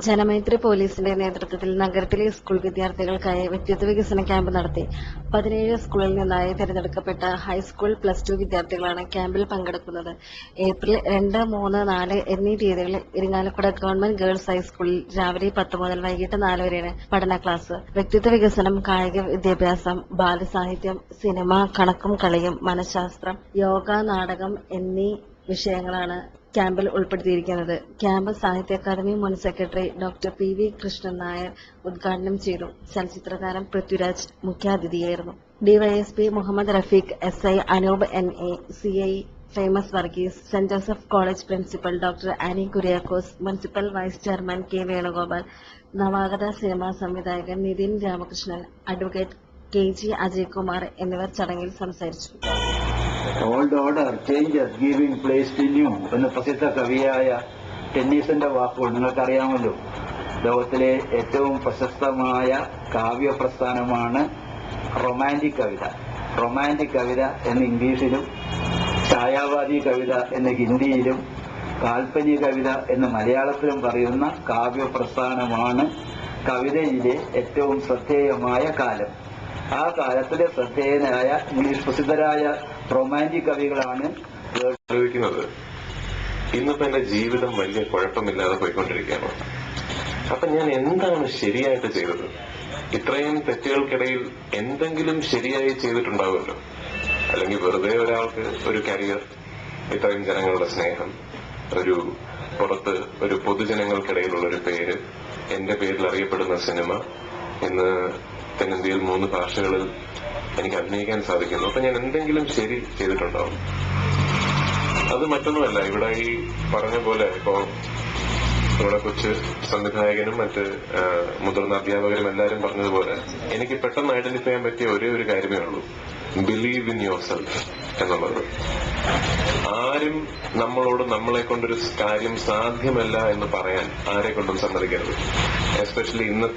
ജനമൈത്രി പോലീസിന്റെ നേതൃത്വത്തിൽ നഗരത്തിലെ സ്കൂൾ വിദ്യാർത്ഥികൾക്കായി വ്യക്തിത്വ വികസന ക്യാമ്പ് നടത്തി. 17 സ്കൂളിൽ നിന്നായി തിരഞ്ഞെടുക്കപ്പെട്ട ഹൈസ്കൂൾ, പ്ലസ് ടു വിദ്യാർത്ഥികളാണ് ക്യാമ്പിൽ പങ്കെടുക്കുന്നത്. ഏപ്രിൽ 2, 3, 4 എന്നീ തീയതികളിൽ ഇരിങ്ങാലക്കുട ഗവൺമെന്റ് ഗേൾസ് ഹൈസ്കൂളിൽ രാവിലെ 10 മുതൽ വൈകിട്ട് 4 വരെയാണ് പഠന ക്ലാസ്. വ്യക്തിത്വ വികസനം, കായിക വിദ്യാഭ്യാസം, ബാലസാഹിത്യം, സിനിമ, കണക്കും കളിയും, മനഃശാസ്ത്രം, യോഗ, നാടകം എന്നീ വിഷയങ്ങളാണ് ക്യാമ്പിൽ ഉൾപ്പെടുത്തിയിരിക്കുന്നത്. ക്യാമ്പ് സാഹിത്യ അക്കാദമി മുൻ സെക്രട്ടറി ഡോക്ടർ പി.വി. കൃഷ്ണൻ നായർ ഉദ്ഘാടനം ചെയ്തു. ചലച്ചിത്രതാരം പൃഥ്വിരാജ് മുഖ്യാതിഥിയായിരുന്നു. DYSP Muhammad Rafeeq, SI Anoop NA, CI famous Varghese, Saint Joseph college principal doctor Annie Kuriakose, municipal vice chairman K. Venugopal, നവാഗത സിനിമാ സംവിധായകൻ നിതിൻ രാമകൃഷ്ണൻ, അഡ്വക്കേറ്റ് KG അജയ്കുമാർ എന്നിവർ ചടങ്ങിൽ സംസാരിച്ചു. Old order changes giving place to new എന്ന പ്രസിദ്ധ കവിയായ ടെന്നീസിന്റെ വാക്കുകൾ നിങ്ങൾക്കറിയാമല്ലോ. ലോകത്തിലെ ഏറ്റവും പ്രശസ്തമായ കാവ്യപ്രസ്ഥാനമാണ് റൊമാന്റിക് കവിത. റൊമാന്റിക് കവിത എന്ന് ഇംഗ്ലീഷിലും, ഛായാവാദി കവിത എന്ന് ഹിന്ദിയിലും, കാൽപ്പനിക കവിത എന്ന് മലയാളത്തിലും പറയുന്ന കാവ്യപ്രസ്ഥാനമാണ് കവിതയിലെ ഏറ്റവും ശ്രദ്ധേയമായ കാലം. ആ കാലത്തിലെ ശ്രദ്ധേയനായ ഇംഗ്ലീഷ് പ്രസിദ്ധരായ റൊമാന്റിക് കവികളാണ് ആലോചിക്കുന്നത്. ഇന്നിപ്പോ എന്റെ ജീവിതം വലിയ കുഴപ്പമില്ലാതെ പോയിക്കൊണ്ടിരിക്കുകയാണ്. അപ്പൊ ഞാൻ എന്താണ് ശരിയായിട്ട് ചെയ്തത്? ഇത്രയും തെറ്റുകൾക്കിടയിൽ എന്തെങ്കിലും ശരിയായി ചെയ്തിട്ടുണ്ടാവുമല്ലോ. അല്ലെങ്കിൽ വെറുതെ ഒരാൾക്ക് ഒരു കരിയർ, ഇത്രയും ജനങ്ങളുടെ സ്നേഹം, ഒരു പുറത്ത് ഒരു പൊതുജനങ്ങൾക്കിടയിലുള്ള ഒരു പേര്, എന്റെ പേരിൽ അറിയപ്പെടുന്ന സിനിമ, ഇന്ന് തെന്നിന്ത്യയിൽ 3 ഭാഷകളിൽ എനിക്ക് അഭിനയിക്കാൻ സാധിക്കുന്നു. അപ്പൊ ഞാൻ എന്തെങ്കിലും ശരി ചെയ്തിട്ടുണ്ടാവും. അത് മറ്റൊന്നുമല്ല, ഇവിടെ ഈ പറഞ്ഞ പോലെ ഇപ്പോ ഇവിടെ കൊച്ചു സംവിധായകനും മറ്റ് മുതിർന്ന അധ്യാപകരും എല്ലാവരും പറഞ്ഞതുപോലെ എനിക്ക് പെട്ടെന്ന് ഐഡന്റിഫൈ ചെയ്യാൻ പറ്റിയ ഒരേ ഒരു കാര്യമേ ഉള്ളൂ: ബിലീവ് ഇൻ യുവർ സെൽഫ് എന്നുള്ളത്. ആരും നമ്മളോട് നമ്മളെ കൊണ്ടൊരു കാര്യം സാധ്യമല്ല എന്ന് പറയാൻ ആരെ കൊണ്ടും സമ്മതിക്കരുത്. എസ്പെഷ്യലി ഇന്നത്തെ